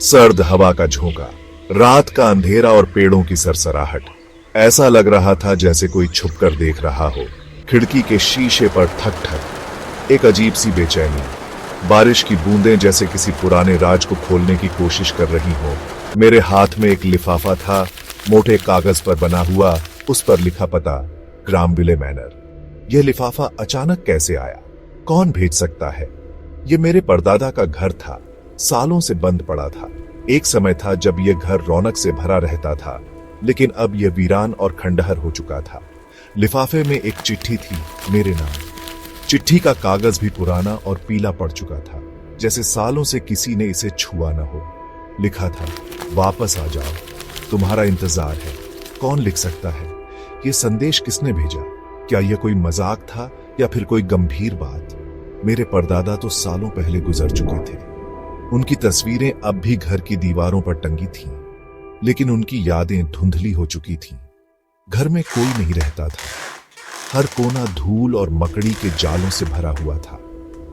सर्द हवा का झोंका, रात का अंधेरा और पेड़ों की सरसराहट। ऐसा लग रहा था जैसे कोई छुपकर देख रहा हो। खिड़की के शीशे पर ठक ठक, एक अजीब सी बेचैनी। बारिश की बूंदें जैसे किसी पुराने राज को खोलने की कोशिश कर रही हो। मेरे हाथ में एक लिफाफा था, मोटे कागज पर बना हुआ, उस पर लिखा पता, ग्रामविले मैनर। यह लिफाफा अचानक कैसे आया? कौन भेज सकता है? यह मेरे परदादा का घर था, सालों से बंद पड़ा था। एक समय था जब यह घर रौनक से भरा रहता था, लेकिन अब यह वीरान और खंडहर हो चुका था। लिफाफे में एक चिट्ठी थी, मेरे नाम। चिट्ठी का कागज भी पुराना और पीला पड़ चुका था, जैसे सालों से किसी ने इसे छुआ न हो। लिखा था, वापस आ जाओ, तुम्हारा इंतजार है। कौन लिख सकता है? यह संदेश किसने भेजा? क्या यह कोई मजाक था या फिर कोई गंभीर बात? मेरे परदादा तो सालों पहले गुजर चुके थे। उनकी तस्वीरें अब भी घर की दीवारों पर टंगी थीं, लेकिन उनकी यादें धुंधली हो चुकी थीं। घर में कोई नहीं रहता था। हर कोना धूल और मकड़ी के जालों से भरा हुआ था।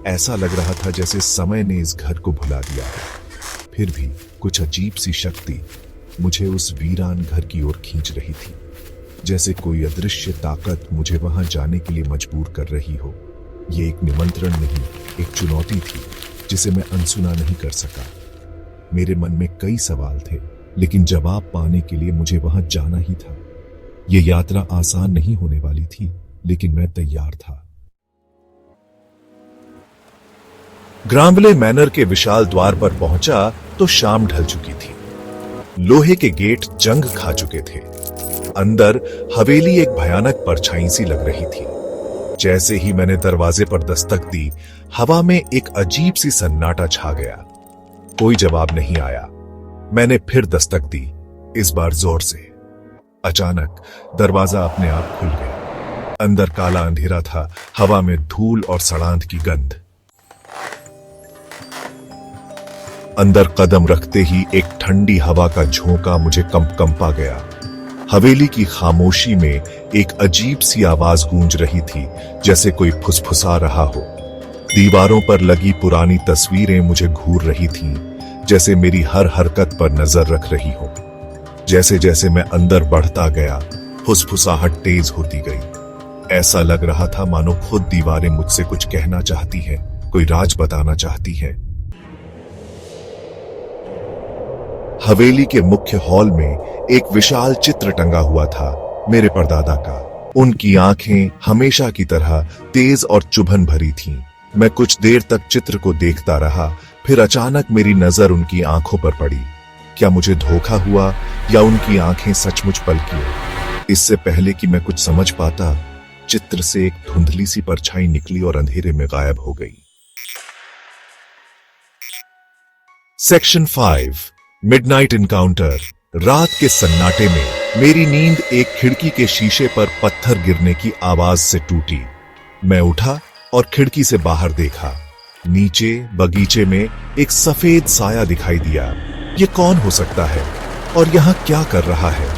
ऐसा लग रहा था जैसे समय ने इस घर को भुला दिया है। फिर भी कुछ अजीब सी शक्ति मुझे उस वीरान घर की ओर खींच रही थी, जैसे कोई अदृश्य ताकत मुझे वहां जाने के लिए मजबूर कर रही हो। ये एक निमंत्रण नहीं, एक चुनौती थी जिसे मैं अनसुना नहीं कर सका। मेरे मन में कई सवाल थे, लेकिन जवाब पाने के लिए मुझे वहां जाना ही था। यह यात्रा आसान नहीं होने वाली थी, लेकिन मैं तैयार था। ग्रामविले मैनर के विशाल द्वार पर पहुंचा तो शाम ढल चुकी थी। लोहे के गेट जंग खा चुके थे। अंदर हवेली एक भयानक परछाई सी लग रही थी। जैसे ही मैंने दरवाजे पर दस्तक दी, हवा में एक अजीब सी सन्नाटा छा गया। कोई जवाब नहीं आया। मैंने फिर दस्तक दी, इस बार जोर से। अचानक दरवाजा अपने आप खुल गया। अंदर काला अंधेरा था, हवा में धूल और सड़ांध की गंध। अंदर कदम रखते ही एक ठंडी हवा का झोंका मुझे कंपा गया। हवेली की खामोशी में एक अजीब सी आवाज गूंज रही थी, जैसे कोई फुसफुसा रहा हो। दीवारों पर लगी पुरानी तस्वीरें मुझे घूर रही थीं, जैसे मेरी हर हरकत पर नजर रख रही हो। जैसे जैसे मैं अंदर बढ़ता गया, फुसफुसाहट तेज होती गई। ऐसा लग रहा था मानो खुद दीवारें मुझसे कुछ कहना चाहती हैं, कोई राज बताना चाहती हैं। हवेली के मुख्य हॉल में एक विशाल चित्र टंगा हुआ था, मेरे परदादा का। उनकी आंखें हमेशा की तरह तेज और चुभन भरी थीं। मैं कुछ देर तक चित्र को देखता रहा, फिर अचानक मेरी नजर उनकी आंखों पर पड़ी। क्या मुझे धोखा हुआ या उनकी आंखें सचमुच पलकी? इससे पहले कि मैं कुछ समझ पाता, चित्र से एक धुंधली सी परछाई निकली और अंधेरे में गायब हो गई। Section 5, midnight encounter. रात के सन्नाटे में मेरी नींद एक खिड़की के शीशे पर पत्थर गिरने की आवाज से टूटी। मैं उठा और खिड़की से बाहर देखा। नीचे बगीचे में एक सफेद साया दिखाई दिया। ये कौन हो सकता है और यहां क्या कर रहा है?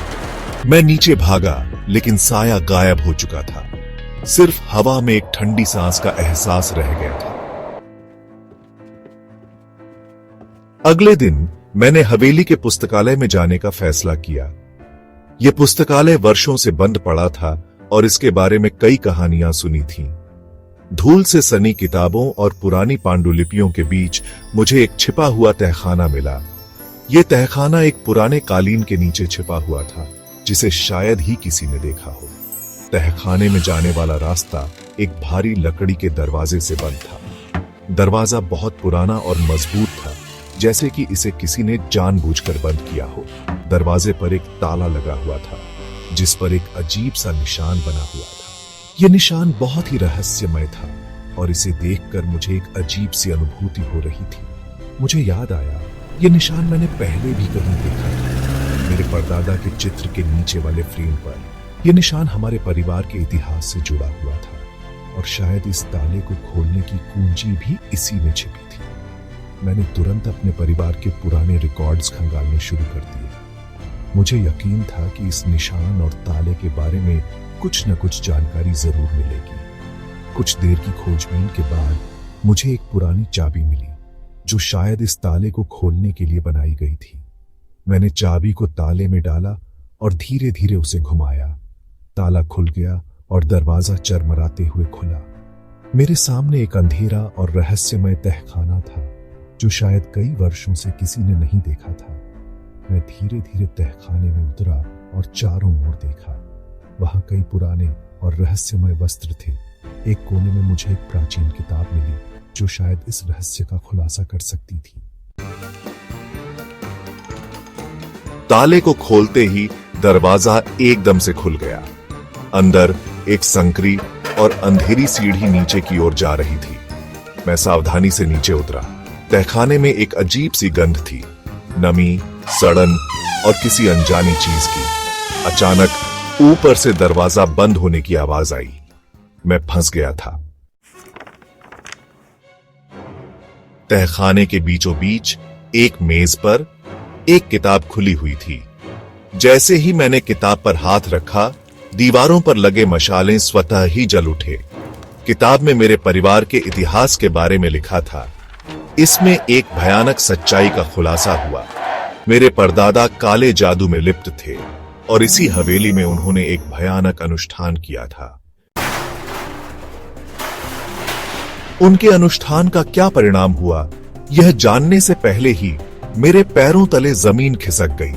मैं नीचे भागा, लेकिन साया गायब हो चुका था। सिर्फ हवा में एक ठंडी सांस का एहसास रह गया था। अगले दिन मैंने हवेली के पुस्तकालय में जाने का फैसला किया। यह पुस्तकालय वर्षों से बंद पड़ा था और इसके बारे में कई कहानियां सुनी थीं। धूल से सनी किताबों और पुरानी पांडुलिपियों के बीच मुझे एक छिपा हुआ तहखाना मिला। यह तहखाना एक पुराने कालीन के नीचे छिपा हुआ था, जिसे शायद ही किसी ने देखा हो। तहखाने में जाने वाला रास्ता एक भारी लकड़ी के दरवाजे से बंद था। दरवाजा बहुत पुराना और मजबूत था, जैसे कि इसे किसी ने जानबूझकर बंद किया हो। दरवाजे पर एक ताला लगा हुआ था, जिस पर एक अजीब सा निशान बना हुआ था। यह निशान बहुत ही रहस्यमय था और इसे देखकर मुझे एक अजीब सी अनुभूति हो रही थी। मुझे याद आया, यह निशान मैंने पहले भी कहीं देखा था, मेरे परदादा के चित्र के नीचे वाले फ्रेम पर। यह निशान हमारे परिवार के इतिहास से जुड़ा हुआ था और शायद इस ताले को खोलने की कुंजी भी इसी में छिपी थी। मैंने तुरंत अपने परिवार के पुराने रिकॉर्ड्स खंगालने शुरू कर दिए। मुझे यकीन था कि इस निशान और ताले के बारे में कुछ न कुछ जानकारी जरूर मिलेगी। कुछ देर की खोजबीन के बाद मुझे एक पुरानी चाबी मिली। जो शायद इस ताले को खोलने के लिए बनाई गई थी। मैंने चाबी को ताले में डाला और धीरे धीरे उसे घुमाया। ताला खुल गया और दरवाजा चरमराते हुए खुला। मेरे सामने एक अंधेरा और रहस्यमय तहखाना था जो शायद कई वर्षों से किसी ने नहीं देखा था। मैं धीरे धीरे तहखाने में उतरा और चारों ओर देखा। वहां कई पुराने और रहस्यमय वस्त्र थे। एक कोने में मुझे एक प्राचीन किताब मिली जो शायद इस रहस्य का खुलासा कर सकती थी। ताले को खोलते ही दरवाजा एकदम से खुल गया। अंदर एक संकरी और अंधेरी सीढ़ी नीचे की ओर जा रही थी। मैं सावधानी से नीचे उतरा। तहखाने में एक अजीब सी गंध थी, नमी, सड़न और किसी अनजानी चीज की। अचानक ऊपर से दरवाजा बंद होने की आवाज आई। मैं फंस गया था। तहखाने के बीचों बीच एक मेज पर एक किताब खुली हुई थी। जैसे ही मैंने किताब पर हाथ रखा, दीवारों पर लगे मशालें स्वतः ही जल उठे। किताब में मेरे परिवार के इतिहास के बारे में लिखा था। इसमें एक भयानक सच्चाई का खुलासा हुआ। मेरे परदादा काले जादू में लिप्त थे और इसी हवेली में उन्होंने एक भयानक अनुष्ठान किया था। उनके अनुष्ठान का क्या परिणाम हुआ, यह जानने से पहले ही मेरे पैरों तले जमीन खिसक गई।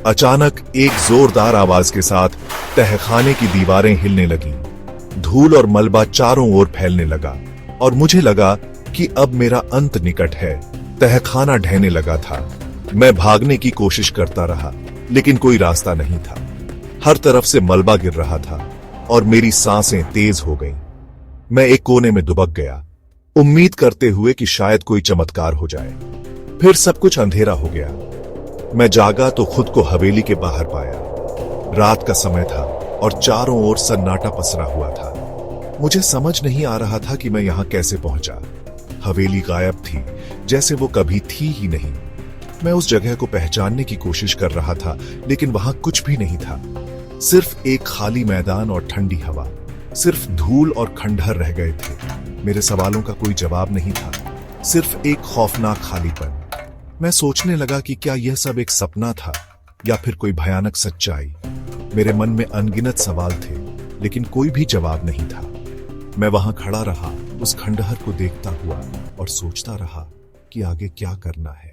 अचानक एक जोरदार आवाज के साथ तहखाने की दीवारें हिलने लगी। धूल और मलबा चारों ओर फैलने लगा और मुझे लगा कि अब मेरा अंत निकट है। तहखाना ढहने लगा था। मैं भागने की कोशिश करता रहा, लेकिन कोई रास्ता नहीं था। हर तरफ से मलबा गिर रहा था और मेरी सांसें तेज हो गईं। मैं एक कोने में दुबक गया, उम्मीद करते हुए कि शायद कोई चमत्कार हो जाए। फिर सब कुछ अंधेरा हो गया। मैं जागा तो खुद को हवेली के बाहर पाया। रात का समय था और चारों ओर सन्नाटा पसरा हुआ था। मुझे समझ नहीं आ रहा था कि मैं यहां कैसे पहुंचा। हवेली गायब थी, जैसे वो कभी थी ही नहीं। मैं उस जगह को पहचानने की कोशिश कर रहा था, लेकिन वहां कुछ भी नहीं था। सिर्फ एक खाली मैदान और ठंडी हवा। सिर्फ धूल और खंडहर रह गए थे। मेरे सवालों का कोई जवाब नहीं था, सिर्फ एक खौफनाक खालीपन। मैं सोचने लगा कि क्या यह सब एक सपना था या फिर कोई भयानक सच्चाई। मेरे मन में अनगिनत सवाल थे, लेकिन कोई भी जवाब नहीं था। मैं वहां खड़ा रहा, उस खंडहर को देखता हुआ और सोचता रहा कि आगे क्या करना है।